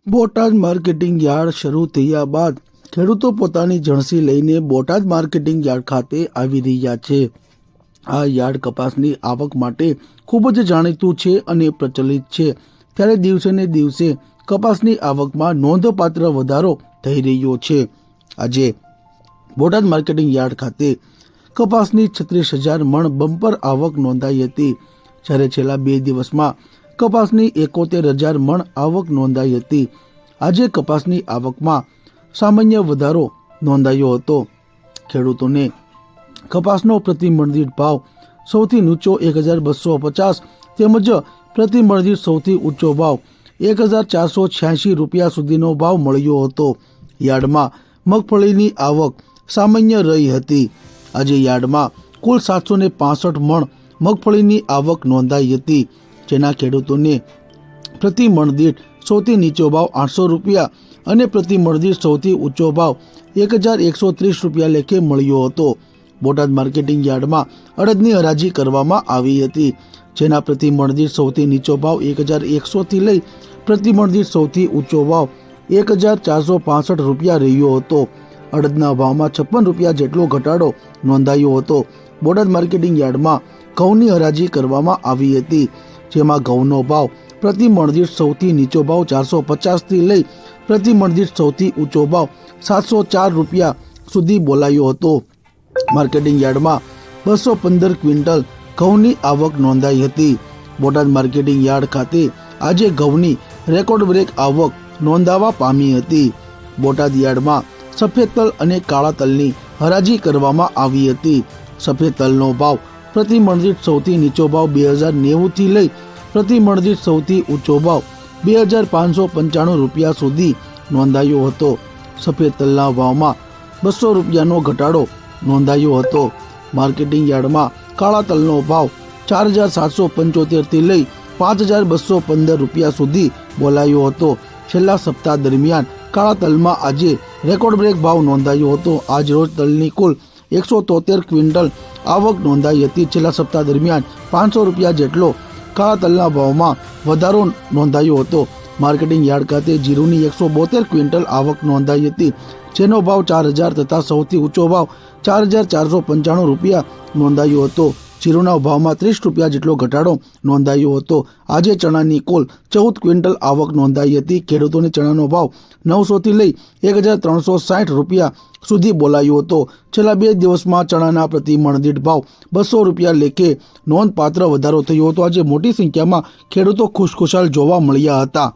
Botad marketing yard શરૂ થયા બાદ ખેડૂતો પોતાની જણસી લઈને બોટાદ માર્કેટિંગ યાર્ડ ખાતે આવી રહ્યા છે। આ યાર્ડ કપાસની આવક માટે ખૂબ જ જાણીતું છે અને પ્રચલિત છે, ત્યારે દિવસે ને દિવસે કપાસની આવકમાં નોંધપાત્ર વધારો થઈ રહ્યો છે। આજે બોટાદ માર્કેટિંગ યાર્ડ ખાતે કપાસની 36,000 મણ બમ્પર આવક નોંધાઈ હતી, જ્યારે છેલ્લા 2 દિવસમાં કપાસની 71,000 મણ આવક નોંધાઈ હતી। આજે કપાસની આવકમાં સામાન્ય વધારો નોંધાયો હતો। ખેડૂતોને કપાસનો પ્રતિ મણ દીઠ ભાવ સૌથી નીચો 1,250 તેમજ પ્રતિ મણ દીઠ સૌથી ઊંચો ભાવ 1,486 રૂપિયા સુધીનો ભાવ મળ્યો હતો। યાર્ડમાં મગફળીની આવક સામાન્ય રહી હતી। આજે યાર્ડમાં કુલ 765 મણ મગફળીની આવક નોંધાઈ હતી, જેના ખેડૂતોને પ્રતિ મણ દીઠ સૌથી નીચો ભાવ 800 રૂપિયા અને પ્રતિ મણ દીઠ સૌથી ઊંચો ભાવ 1,130 રૂપિયા લેખે મળ્યો હતો। બોટાદ માર્કેટિંગ યાર્ડમાં અડદની હરાજી કરવામાં આવી હતી, જેના પ્રતિ મણ દીઠ સૌથી નીચો ભાવ 1,100 થી લઈ પ્રતિ મણ દીઠ સૌથી ઊંચો ભાવ 1,465 રૂપિયા રહ્યો હતો। અડદના ભાવમાં 56 રૂપિયા જેટલો ઘટાડો નોંધાયો હતો। બોટાદ માર્કેટિંગ યાર્ડમાં ઘઉંની હરાજી કરવામાં આવી હતી, જેમાં ઘઉંનો ભાવ પ્રતિ મણ દીઠ સૌથી નીચો ભાવ 450 થી લઈ પ્રતિ મણ દીઠ સૌથી ઊંચો ભાવ 704 રૂપિયા સુધી બોલાયો હતો। માર્કેટિંગ યાર્ડમાં 215 ક્વિન્ટલ ઘઉંની આવક નોંધાઈ હતી। બોટાદ માર્કેટિંગ યાર્ડ ખાતે આજે ઘઉંની રેકોર્ડ બ્રેક આવક નોંધાવા પામી હતી। બોટાદ યાર્ડમાં સફેદ તલ અને કાળા તલની હરાજી કરવામાં આવી હતી। સફેદ તલનો ભાવ પ્રતિ મણ દીઠ સૌથી નીચો ભાવ 2,090 થી લઈ પ્રતિ મણ દીઠ સૌથી ઊંચો ભાવ 2,595 રૂપિયા સુધી નોંધાયો હતો। સફેદ તલના ભાવમાં 200 રૂપિયાનો ઘટાડો નોંધાયો હતો। માર્કેટિંગ યાર્ડમાં કાળા તલનો ભાવ 4,775 થી લઈ 5,215 રૂપિયા સુધી બોલાયો હતો। છેલ્લા સપ્તાહ દરમિયાન કાળા તલમાં આજે રેકોર્ડ બ્રેક ભાવ નોંધાયો હતો। આજ રોજ તલની કુલ 173 ક્વિન્ટલ આવક નોંધાઈ હતી। છેલ્લા સપ્તાહ દરમિયાન 500 રૂપિયા જેટલો કાળા તલના ભાવમાં વધારો નોંધાયો હતો। માર્કેટિંગ યાર્ડ ખાતે જીરુની 172 ક્વિન્ટલ આવક નોંધાઈ હતી, જેનો ભાવ 4,000 તથા સૌથી ઊંચો ભાવ 4,495 રૂપિયા નોંધાયો હતો। જીરુના ભાવમાં 30 રૂપિયા જેટલો ઘટાડો નોંધાયો હતો। આજે ચણાની કુલ 14 ક્વિન્ટલ આવક નોંધાઈ હતી। ખેડૂતોને ચણાનો ભાવ 900 થી લઈ 1,360 રૂપિયા સુધી બોલાયો હતો। છેલ્લા 2 દિવસમાં ચણાના પ્રતિ મણ દીઠ ભાવ 200 રૂપિયા લેખે નોંધપાત્ર વધારો થયો હતો। આજે મોટી સંખ્યામાં ખેડૂતો ખુશખુશાલ જોવા મળ્યા હતા।